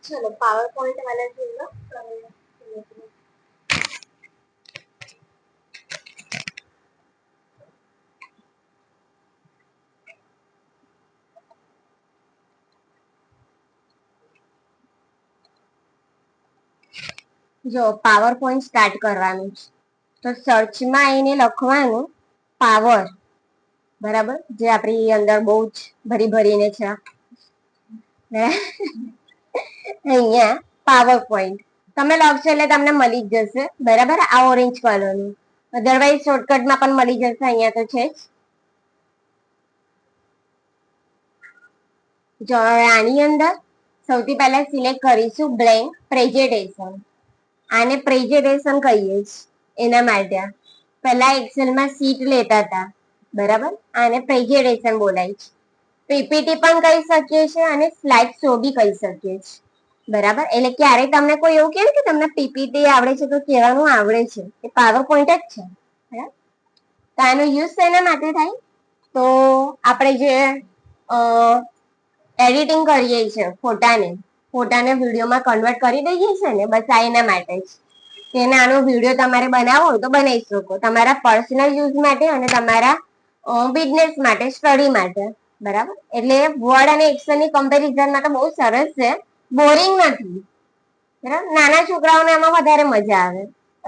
चलो power point वाला जो ना જો પાવર પોઈન્ટ સ્ટાર્ટ કરવાનું છે તો સર્ચમાં આવીને લખવાનું પાવર, બરાબર, જે આપણી અંદર બહુ જ ભરી ભરીને છે અહીંયા પાવર પોઈન્ટ તમે લખશો એટલે તમને મળી જ જશે, બરાબર, આ ઓરેન્જ કલરનું. અધરવાઇઝ શોર્ટકટમાં પણ મળી જશે, અહીંયા તો છે જ. જો આની અંદર સૌથી પહેલા સિલેક્ટ કરીશું બ્લેન્ક પ્રેઝન્ટેશન. આને પ્રેઝન્ટેશન કહીએ છીએ. એના માટે પહેલા એક્સેલમાં શીટ લેતા હતા, બરાબર, આને પ્રેઝન્ટેશન બોલાય છે. પીપીટી પણ કહી શકીએ છીએ અને સ્લાઇડ શો બી કહી શકીએ છીએ, બરાબર. એટલે ક્યારે તમને કોઈ એવું કહે કે તમને પીપીટી આવડે છે તો કહેવાનું આવડે છે, એ પાવર પોઈન્ટ જ છે, બરાબર. તો આનો યુઝ શેના માટે થાય? તો આપણે જે એડિટિંગ કરીએ છીએ ફોટાને વિડીયોમાં કન્વર્ટ કરી દઈએ છીએ ને, બસ આ એના માટે જ. કે નાનો વિડીયો તમારે બનાવવો હોય તો બનાવી શકો, તમારા પર્સનલ યુઝ માટે અને તમારા બિઝનેસ માટે, સ્ટડી માટે, બરાબર. એટલે વર્ડ અને એક્સેલ ની કમ્પેરિઝનમાં તો બહુ સરસ છે, બોરિંગ નથી, બરાબર. નાના છોકરાઓને એમાં વધારે મજા આવે.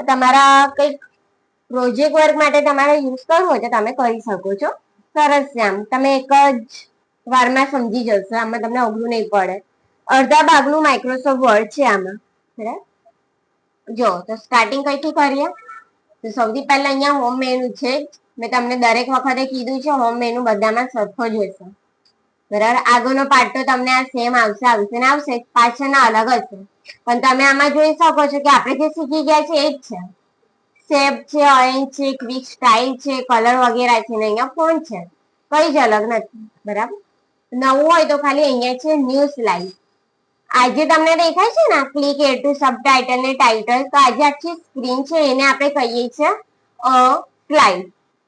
તમારા કંઈક પ્રોજેક્ટ વર્ક માટે તમારે યુઝ કરવું હોય તો તમે કરી શકો છો. સરસ છે, આમ તમે એક જ વારમાં સમજી જશો, આમાં તમને અઘરું નહીં પડે. અડધા ભાગનું માઇક્રોસોફ્ટ વર્ડ છે આમાં, બરાબર. જો તો સ્ટાર્ટિંગ કઈથી કરીએ તો સૌથી પહેલા અહીંયા હોમ મેનુ છે. મેં તમને દરેક વખતે કીધું છે હોમ મેનુ બધામાં સરખો જ હશે, બરાબર. આગળનો પાર્ટ તો તમને આ સેમ આવશે ને આવશે, પાછળના અલગ હશે. પણ તમે આમાં જોઈ શકો છો કે આપણે જે શીખી ગયા છે એ જ છે. શેપ છે, ઓરેન્જ છે, ક્વિક સ્ટાઇલ છે, કલર વગેરે છે, ને અહીંયા ફોન્ટ છે, કઈ જ અલગ નથી, બરાબર. નવું હોય તો ખાલી અહીંયા છે ન્યૂ સ્લાઇડ. આજે તમને દેખાય છે ને ક્લિક એર ટુ સબટાઇટલ ને ટાઇટલ, તો આજે આખી સ્ક્રીન છે એને આપણે કહીએ છીએ સ્લાઇડ,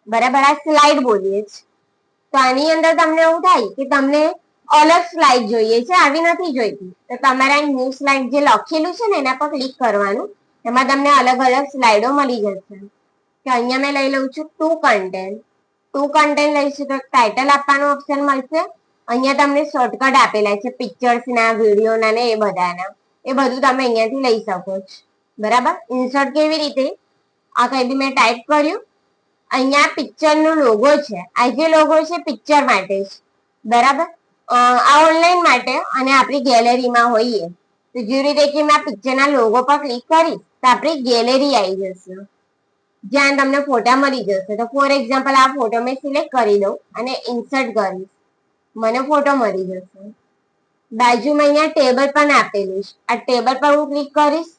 બરાબર. આ સ્લાઇડ બોલીએ છીએ. તો આની અંદર તમને એવું થાય કે તમને અલગ સ્લાઇડ જોઈએ છે, આવી નથી જોઈતી, તો તમારે ન્યૂ સ્લાઇડ જે લખેલું છે ને એના પર ક્લિક કરવાનું. એમાં તમને અલગ અલગ સ્લાઇડો મળી જશે. કે અહીંયા મેં લઈ લઉં છું ટુ કન્ટેન્ટ લઈશું તો ટાઇટલ આપવાનું ઓપ્શન મળશે. અહીંયા તમને શોર્ટકટ આપેલા છે પિક્ચર્સ ના, વિડીયો ના ને એ બધાના, એ બધું તમે અહીંયાથી લઈ શકો છો, બરાબર. ઇન્સર્ટ કેવી રીતે? આ કઈ બી મેં ટાઈપ કર્યું, અહીંયા પિક્ચર નો લોગો છે, આ જે લોગો છે પિક્ચર માટે છે, બરાબર. આ ઓનલાઈન માટે અને આપણી ગેલેરીમાં હોઈએ તો જે રીતે કે મેં પિક્ચરના લોગો પર ક્લિક કરી તો આપણી ગેલેરી આવી જશે, જ્યાં તમને ફોટા મળી જશે. તો ફોર એક્ઝામ્પલ આ ફોટો મેં સિલેક્ટ કરી દઉં અને ઇન્સર્ટ કરીશ, મને ફોટો મળી જશે. બાજુમાં અહીંયા ટેબલ પણ આપેલું છે, આ ટેબલ પર હું ક્લિક કરીશ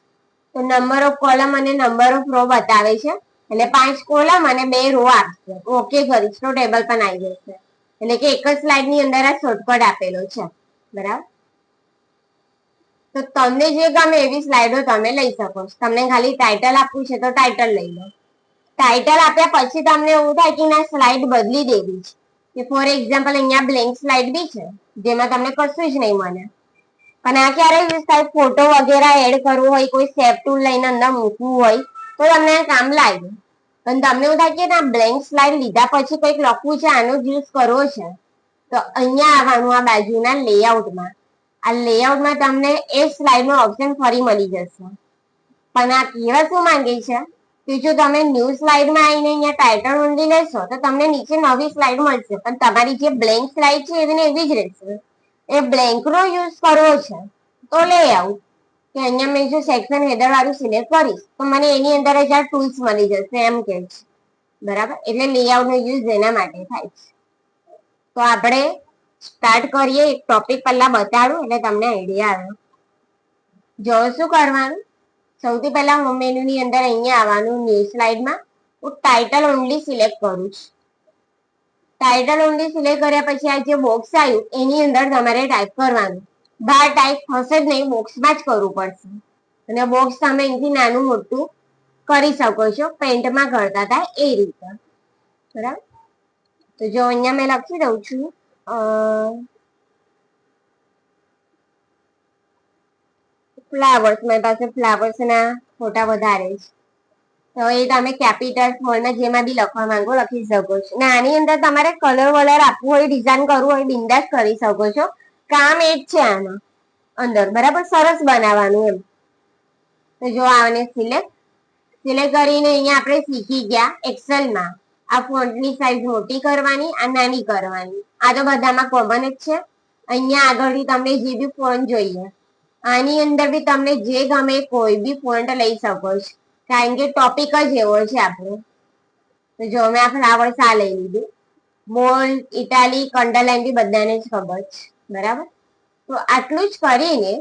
તો નંબર ઓફ કોલમ અને નંબર ઓફ રો બતાવે છે, એટલે 5 કોલમ અને 2 રો આપશે. ઓકે કરીશ તો ટેબલ પણ આવી જશે. એટલે કે એક જ સ્લાઇડ ની અંદર આ શોર્ટકટ આપેલો છે, બરાબર. તો તમને જે ગમે એવી સ્લાઇડો તમે લઈ શકો છો. તમને ખાલી ટાઇટલ આપવું છે તો ટાઇટલ લઈ લો. ટાઇટલ આપ્યા પછી તમને એવું થાય કે ના સ્લાઇડ બદલી દેવી છે, કે ફોર એક્ઝામ્પલ અહીંયા બ્લેન્ક સ્લાઇડ બી છે જેમાં તમને કશું જ નહીં મળે. અને આ ક્યારે યુઝ થાય? ફોટો વગેરે એડ કરવું હોય, કોઈ શેપ ટૂલ લઈને અંદર મૂકવું હોય તો તમને કામ લાગે. પણ તમને એવું થાય કે ના બ્લેન્ક સ્લાઇડ લીધા પછી કંઈક લખવું છે, આનો જ યુઝ કરવો છે, તો અહીંયા આવવાનું આ બાજુના લેઆઉટમાં. આ લેઆઉટમાં તમને એ સ્લાઇડ નો ઓપ્શન ફરી મળી જશે. પણ આ કહેવા શું માંગે છે કે જો તમે ન્યૂ સ્લાઇડમાં આવીને અહીંયા ટાઇટલ ઓનલી લેશો તો તમને નીચે નવી સ્લાઇડ મળશે, પણ તમારી જે બ્લેન્ક સ્લાઇડ છે એવી ને એવી જ રહેશે. એ બ્લેન્ક નો યુઝ કરવો છે તો લેઆઉટ, કે અહીંયા મેં જો સેક્શન હેડર વાળું સિલેક્ટ કરીશ તો મને એની અંદર જ આ ટૂલ્સ મળી જશે, એમ કે છે, બરાબર. એટલે લેઆઉટ નો યુઝ એના માટે થાય છે. તો આપણે સ્ટાર્ટ કરીએ. એક ટોપિક પહેલા બતાડું એટલે તમને આઈડિયા આવે. જો શું કરવાનું, સૌથી પહેલા હોમ મેનુ ની અંદર અહીંયા આવવાનું, ન્યૂ સ્લાઇડમાં હું ટાઇટલ ઓનલી સિલેક્ટ કરું છું. ટાઇટલ ઓનલી સિલેક્ટ કર્યા પછી આ જે બોક્સ આવ્યું એની અંદર તમારે ટાઈપ કરવાનું. બહાર ટાઈપ થશે જ નહીં, બોક્સમાં જ કરવું પડશે. અને બોક્સ તમે અહીંથી નાનું મોટું કરી શકો છો, પેન્ટમાં કરતા હતા એ રીતે. બરાબર, તો જો અહીંયા મેં લખી દઉં છું ફ્લાવર્સ. મારી પાસે ફ્લાવર્સ ના ફોટા વધારે છે, તો એ તમે કેપિટલ સ્મોલમાં જેમાં બી લખવા માંગો લખી શકો છો. ને આની અંદર તમારે કલર વલર આપવું હોય, ડિઝાઇન કરવું હોય, બિંદાસ કરી શકો છો. કામ એ જ છે આના અંદર. બરાબર, સરસ બનાવવાનું એમ. તો જો આને સિલેક્ટ કરીને અહીંયા આપણે શીખી ગયા એક્સેલમાં આ ફોન્ટની સાઈઝ મોટી કરવાની, આ નાની કરવાની. આ તો બધામાં કોમન જ છે. અહીંયા આગળથી તમને જે બી ફોન્ટ જોઈએ, આની અંદર બી તમને જે ગમે કોઈ બી ફોન્ટ લઈ શકો છો, કારણ કે ટોપિક જ એવો છે આપણો. તો જો મેં આ ફ્લાવર્સ આ લઈ લીધું. બોલ્ડ, ઇટાલિક, અંડરલાઈન બી બધાને જ ખબર છે. બરાબર, તો આટલું જ કરીને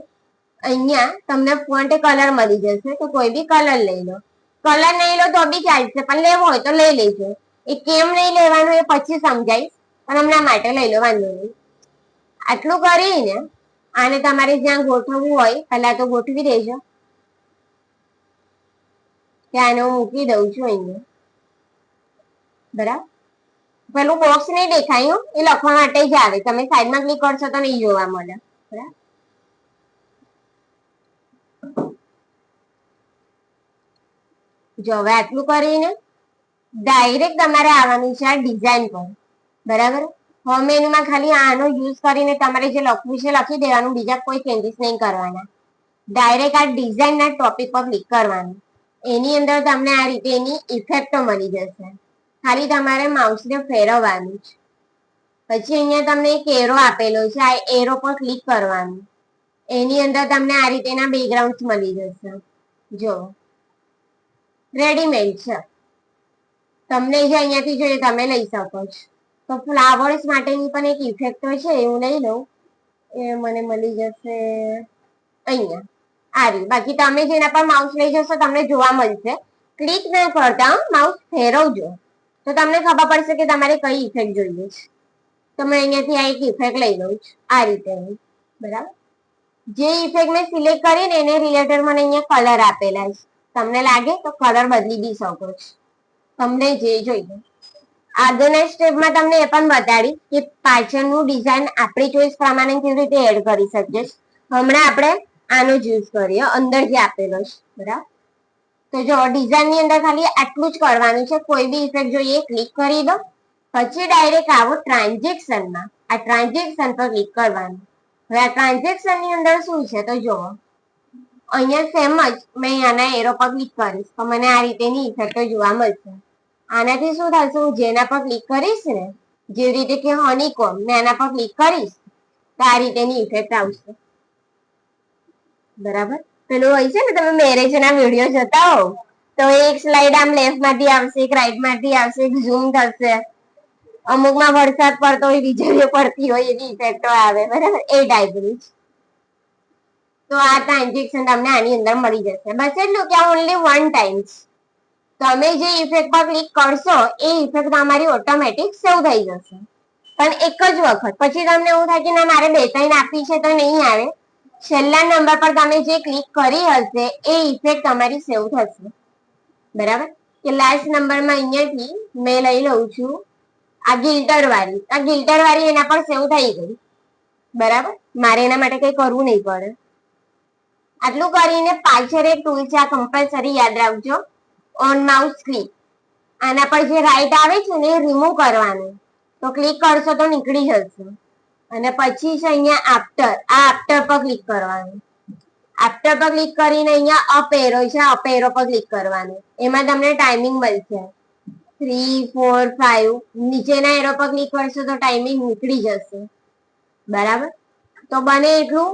અહીંયા તમને ફોન્ટ કલર મળી જશે, તો કોઈ બી કલર લઈ લો. કલર નહીં લો તો બી ચાલશે, પણ લેવો હોય તો લઈ લેજો. એ કેમ નહીં લેવાનું એ પછી સમજાઈશ, પણ હમણાં માટે લઈ લો, વાંધો નહીં. આટલું કરીને આને તમારે જ્યાં ગોઠવવું હોય પહેલા તો ગોઠવી દેજો. ત્યાં હું મૂકી દઉં છું અહીંયા. બરાબર, પેલું બોક્સ નહીં દેખાયું, એ લખવા માટે જ આવે. તમે સાઈડમાં ક્લિક કરશો તો નહીં જોવા મળે. બરાબર, જો હવે આટલું કરીને ડાયરેક્ટ તમારે આવવાનું છે આ ડિઝાઇન પર. બરાબર, હોમ મેનુમાં ખાલી આનો યુઝ કરીને તમારે જે લખવું છે લખી દેવાનું, બીજા કોઈ ચેન્જીસ નહીં કરવાના. ડાયરેક્ટ આ ડિઝાઇનના ટોપિક પર ક્લિક કરવાનું. એની અંદર તમને આ રીતે એની ઇફેક્ટો મળી જશે. ખાલી તમારે માઉસને ફેરવવાનું છે. પછી અહીંયા તમને એક એરો આપેલો છે, આ એરો પર ક્લિક કરવાનું. એની અંદર તમને આ રીતેના બેકગ્રાઉન્ડ મળી જશે. જો રેડીમેડ છે, તમને જે અહીંયાથી જોઈએ તમે લઈ શકો છો. તો ફ્લાવર્સ માટેની પણ એક ઇફેક્ટ છે, એવું લઈ લઉં. એ મને મળી જશે અહીંયા આ રહ્યું. બાકી તમે જેના પર માઉસ લઈ જશો તમને જોવા મળશે. ક્લિક ના કરતા માઉસ ફેરવજો તો તમને ખબર પડશે કે તમારે કઈ ઇફેક્ટ જોઈએ છે. તો મેં અહીંયાથી આ એક ઇફેક્ટ લઈ લઉં છું આ રીતે. બરાબર, જે ઇફેક્ટ મેં સિલેક્ટ કરીને એને રિલેટેડ મને અહીંયા કલર આપેલા છે. તમને લાગે તો કલર બદલી બી શકો છો, તમને જે જોઈએ. આગળના સ્ટેપમાં તમને એ પણ બતાડી કે પાછળનું ડિઝાઇન આપણી ચોઈસ પ્રમાણે કેવી રીતે એડ કરી શકીએ. હમણાં આપણે આનો જ યુઝ કરીએ, અંદર જે આપેલો છે. બરાબર, તો જો ડિઝાઇનની અંદર ખાલી આટલું જ કરવાનું છે. કોઈ બી ઇફેક્ટ જોઈએ ક્લિક કરી દો, પછી ડાયરેક્ટ આવો ટ્રાન્ઝેક્શનમાં. આ ટ્રાન્ઝેક્શન પર ક્લિક કરવાનું. હવે આ ટ્રાન્ઝેક્શનની અંદર શું છે તો જુઓ, અહીંયા સેમ જ મેં આના એરો પર ક્લિક કરીશ તો મને આ રીતેની ઇફેક્ટો જોવા મળશે. આનાથી શું થશે, હું જેના પર ક્લિક કરીશ ને, જેવી રીતે કે હનીકોમ, મેં આના પર ક્લિક કરીશ તો આ રીતેની ઇફેક્ટ આવશે. બરાબર, પેલું હોય છે ને તમે મેરેજના વિડીયો જોતા હો તો એક સ્લાઇડ આમ લેફ્ટ માંથી આવશે, એક રાઈટ માંથી આવશે, એક ઝૂમ થશે. અમુકમાં વરસાદ પડતો હોય, વીજળીઓ પડતી હોય, એવી ઇફેક્ટો આવે. બરાબર, એ ટાઈપની. તો આ ટ્રાન્ઝેક્શન તમને આની અંદર મળી જશે. બસ એટલું કે ઓનલી વન ટાઈમ તમે જે ઇફેક્ટ પર ક્લિક કરશો એ ઇફેક્ટ તમારી ઓટોમેટિક સેવ થઈ જશે, પણ એક જ વખત. પછી તમને એવું થાય કે ના મારે 2-3 આપી છે તો નહીં આવે. છેલ્લા નંબર પર તમે જે ક્લિક કરી હશે એ ઇફેક્ટ તમારી સેવ થશે. બરાબર, કે લાસ્ટ નંબરમાં અહીંયાથી મેં લઈ લઉં છું આ ગિલ્ટર વાળી. આ ગિલ્ટર વાળી એના પર સેવ થઈ ગઈ. બરાબર, મારે એના માટે કઈ કરવું નહીં પડે. આટલું કરીને પાછળ એક ટૂલ છે, આ કમ્પલસરી યાદ રાખજો, ઓન માઉસ ક્લિક. આના પર જે રાઈટ આવે છે ને એ રિમૂવ કરવાનું. તો ક્લિક કરશો તો નીકળી જશે. અને પછી છે અહીંયા આફ્ટર, આ આફ્ટર પર ક્લિક કરવાનું. આફ્ટર પર ક્લિક કરીને અહીંયા અપ એરો છે, અપ એરો પર ક્લિક કરવાનું. એમાં તમને ટાઈમિંગ મળશે 3, 4, 5. નીચેના એરો પર ક્લિક કરશો તો ટાઈમિંગ નીકળી જશે. બરાબર, તો બને એટલું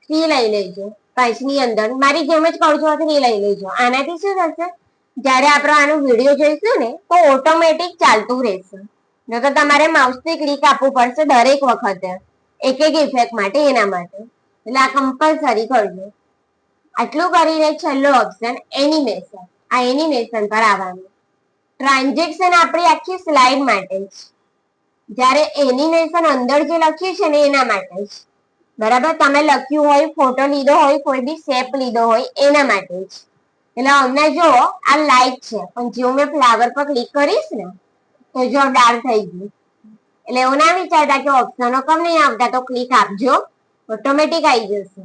3 લઈ લેજો. 5 ની અંદર મારી જેમ જ કહું છું, 3 લઈ લેજો. આનાથી શું થશે, જયારે આપણે આનો વિડીયો જોઈશું ને તો ઓટોમેટિક ચાલતું રહેશે. ન તો તમારે માઉસથી ક્લિક આપવું પડશે દરેક વખતે એક એક ઇફેક્ટ માટે. એના માટે એટલે આ કમ્પલસરી કરજો. આટલું કરીને છેલ્લો ઓપ્શન એનિમેશન, આ એનિમેશન પર આવવાનું. ટ્રાન્ઝેક્શન આપણી આખી સ્લાઇડ માટે છે, જ્યારે એનિમેશન અંદર જે લખ્યું છે ને એના માટે છે. બરાબર, તમે લખ્યું હોય, ફોટો લીધો હોય, કોઈ બી શેપ લીધો હોય એના માટે છે. એટલે હમણાં જો આ લાઈટ છે, પણ જો મેં ફ્લાવર પર ક્લિક કરીશ ને તો જો ડાર્ક થઈ ગયું. એટલે એવું ના વિચારતા કે ઓપ્શનો કમ નહીં આવતા, તો ક્લિક આપજો, ઓટોમેટિક આવી જશે.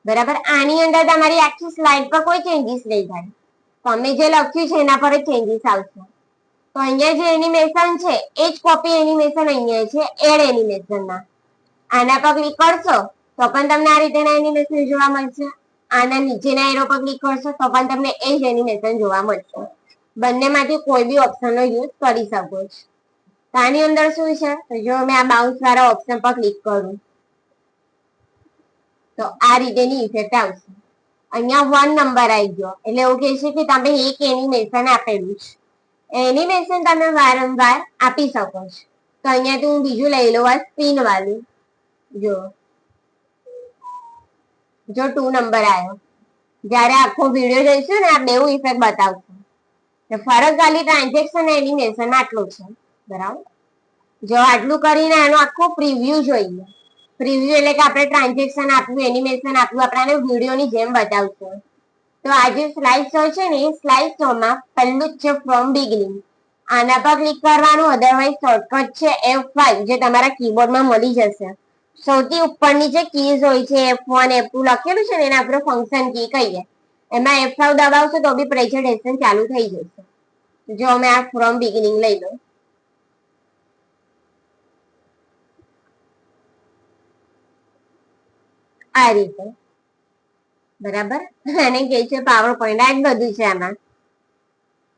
બરાબર. આની અંદર તમારી આખી સ્લાઇડ પર કોઈ ચેન્જીસ નહીં થાય, તમે જે લખ્યું છે એના પર જ ચેન્જીસ આવશે. તો અહીંયા જે એનિમેશન છે એ જ કોપી એનિમેશન અહીંયા છે એડ એનિમેશનમાં. આના પર ક્લિક કરશો તો પણ તમને આ રીતેના એનિમેશન જોવા મળશે. આના નીચેના એરો પર ક્લિક કરશો તો પણ તમને એ જ એનિમેશન જોવા મળશે. બંનેમાંથી કોઈ બી ઓપ્શનનો યુઝ કરી શકો છો. તો આની અંદર શું છે, તો જો મેં આ બાઉન્સ વાળા ઓપ્શન પર ક્લિક કરું તો આ રીતેની ઇફેક્ટ આવશે. અહીંયા 1 નંબર આવી ગયો, એટલે એવું કહે છે કે તમે એક એનિમેશન આપેલું છે. એનિમેશન તમે વારંવાર આપી શકો છો. તો અહીંયાથી હું બીજું લઈ લઉં, આ સ્પિન વાળું. જો 2 નંબર આવ્યો. જયારે આખો વિડીયો જોઈશું ને આ બેઉ ઇફેક્ટ બતાવશે. ફરક ખાલી ટ્રાન્ઝેક્શન એનિમેશન આટલો છે. બરાબર. જો આટલું કરીને આનો આખો પ્રિવ્યુ જોઈએ. પ્રિવ્યુ એટલે કે આપણે ટ્રાન્ઝેક્શન આપ્યું, એનિમેશન આપ્યું, આપણાને વિડીયોની જેમ બતાવશે. તો આ જે સ્લાઇડ શો છે ને એ સ્લાઇડ શોમાં પહેલું જ છે ફ્રોમ બિગિનિંગ. આના પર ક્લિક કરવાનું, અધરવાઇઝ શોર્ટકટ છે F5 જે તમારા કીબોર્ડમાં મળી જશે. સૌથી ઉપરની જે કીઝ હોય છે F1 F2 લખેલું છે ને એને આપણે ફંક્શન કી કહીએ. એમાં F5 દબાવશો તો બી પ્રેઝન્ટેશન ચાલુ થઈ જશે. જો અમે આ ફ્રોમ બિગિનિંગ લઈ લો. આ રીતે. બરાબર. એને કહે છે પાવર પોઈન્ટ. આ જ બધું છે આમાં.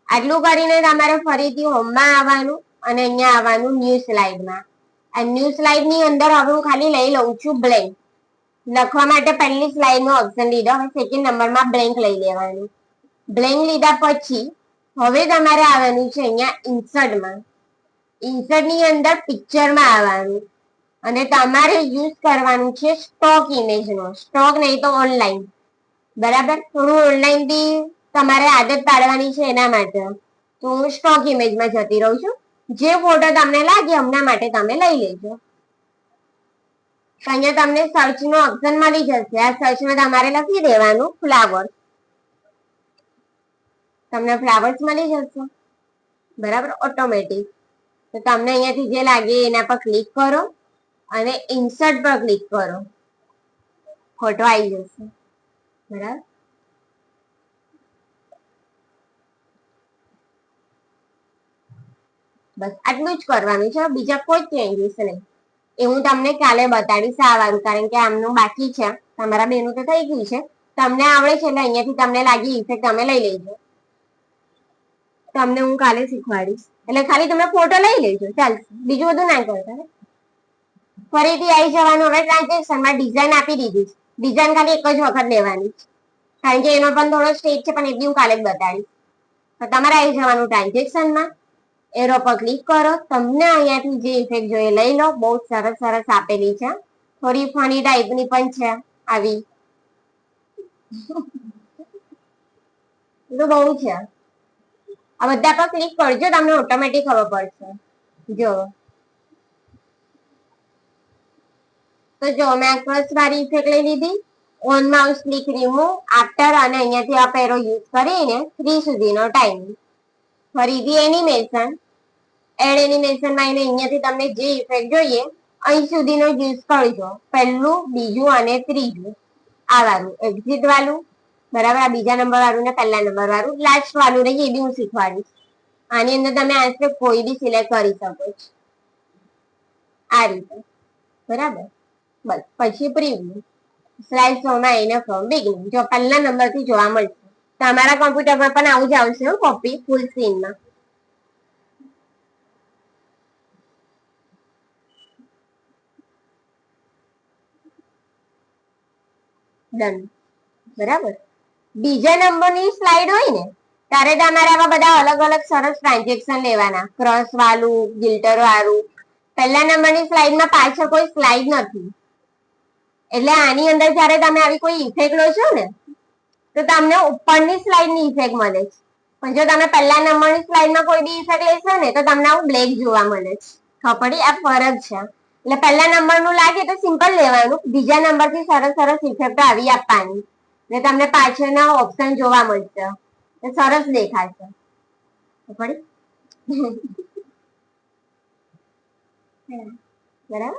આટલું કરીને તમારે ફરીથી હોમમાં આવવાનું અને અહીંયા આવવાનું ન્યૂ સ્લાઇડમાં. આ ન્યૂ સ્લાઇડ ની અંદર હવે હું ખાલી લઈ લઉં છું બ્લેન્ક. લખવા માટે પહેલી સ્લાઇડ નો ઓપ્શન લીધો, હવે સેકન્ડ નંબરમાં બ્લેન્ક લઈ લેવાનું. બ્લેન્ક લીધા પછી હવે તમારે આવવાનું છે અહીંયા ઇન્સર્ટમાં. ઇન્સર્ટ ની અંદર પિક્ચરમાં આવવાનું અને તમારે યુઝ કરવાનું છે સ્ટોક ઇમેજનો. સ્ટોક નહીં તો ઓનલાઈન. બરાબર. થોડું ઓનલાઈન બી તમારે આદત પાડવાની છે એના માટે તો હું સ્ટોક ઇમેજમાં જતી રહું છું. જે ફોટો તમને લાગે હમણાં માટે તમે લઈ લેજો. અહીંયા તમને સર્ચ નો ઓપ્શન મળી જશે. આ સર્ચમાં તમારે લખી દેવાનું ફ્લાવર્સ. તમને ફ્લાવર્સ મળી જશે. બરાબર. ઓટોમેટિક. તો તમને અહીંયાથી જે લાગે એના પર ક્લિક કરો અને ઇન્સર્ટ પર ક્લિક કરો, ફોટો આવી જશે. બરાબર. બસ આટલું જ કરવાનું છે, બીજા કોઈ ચેન્જીસ નહીં. એ હું તમને કાલે બતાડીશ આ વાળું, કારણ કે આમનું બાકી છે. તમારા બેનું તો થઈ ગયું છે, તમને આવડે છે એટલે અહીંયાથી તમને લાગી ઇફેક્ટ તમે લઈ લેજો. તમને હું કાલે શીખવાડીશ. એટલે ખાલી તમે ફોટો લઈ લેજો, ચાલશે. બીજું બધું ના કરતા. ફરીથી આવી જવાનું. હવે ટ્રાન્ઝેક્શનમાં ડિઝાઇન આપી દીધી છે. ડિઝાઇન ખાલી એક જ વખત લેવાની છે, કારણ કે એનો પણ થોડો સ્ટેજ છે, પણ એ બી હું કાલે જ બતાડીશ. તો તમારે આવી જવાનું ટ્રાન્ઝેક્શનમાં, એરો પર ક્લિક કરો. તમને અહીંયાથી જે ઇફેક્ટ જોઈએ લઈ લો. બહુ સરસ સરસ આપેલી છે. થોડી ફની ટાઈપની પણ છે આવી. તો બહુ છે. આ બધા પર ક્લિક કરજો, તમને ઓટોમેટિક ખબર પડશે. જો તો જો મેં આ ક્રશ વાળી ઇફેક્ટ લઈ લીધી. On mouse click remove after અને અહીંયાથી અપ એરો યુઝ કરીને 3 સુધીનો ટાઈમ. ફરીથી એનિમેશન, એડ એનિમેશનમાં આવીને અહીંયાથી તમને જે ઇફેક્ટ જોઈએ અહીં સુધીનો યુઝ કરજો. પહેલું, બીજું અને ત્રીજું. આ વાળું એક્ઝિટ વાળું. બરાબર. આ બીજા નંબર વાળું ને પહેલા નંબર વાળું. લાસ્ટ વાળું રહી એ બી હું શીખવાડીશ. આની અંદર તમે આ કોઈ બી સિલેક્ટ કરી શકો છો આ રીતે. બરાબર. બસ પછી પ્રિવ્યુ સ્લાઇડ શોમાં આવીને ફ્રોમ બિગિનિંગ. જો પહેલા નંબરથી જોવા મળશે. તમારા કોમ્પ્યુટરમાં પણ આવું જ આવશે કોપી ફૂલ સ્ક્રીનમાં. ડન. બરાબર. બીજા નંબરની સ્લાઇડ હોય ને ત્યારે તમારે આવા બધા અલગ અલગ સરસ ટ્રાન્ઝેક્શન લેવાના. ક્રોસ વાળું, ગિલ્ટર વાળું. પહેલા નંબરની સ્લાઇડમાં પાછળ કોઈ સ્લાઇડ નથી, એટલે આની અંદર જયારે તમે આવી કોઈ ઇફેક્ટ લો છો ને તો તમને ઉપરની સ્લાઇડની ઇફેક્ટ મળે છે. પણ જો તમે પહેલા નંબરની સ્લાઇડમાં કોઈ બી ઇફેક્ટ લેશો ને તો તમને આવું બ્લેક જોવા મળે છે. ખબર પડી? આ ફરક છે. એટલે પહેલા નંબરનું લાગે તો સિમ્પલ લેવાનું, બીજા નંબરથી સરસ સરસ ઇફેક્ટ આવી આપવાની. ને તમને પાછળના ઓપ્શન જોવા મળશે, સરસ દેખાશે. બરાબર,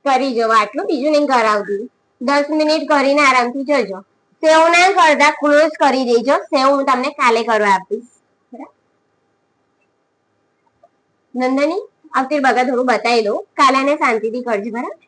કરી જવો આટલું, બીજું નહીં કરાવતી. 10 મિનિટ કરીને આરામથી જજો. સેવ ના કરતા ક્લોઝ કરી દેજો, સેવ હું તમને કાલે કરવા આપીશ. નંદની આવતી બગા થોડું બતાવી દઉં, કાલે ને શાંતિથી કરજો. બરાબર,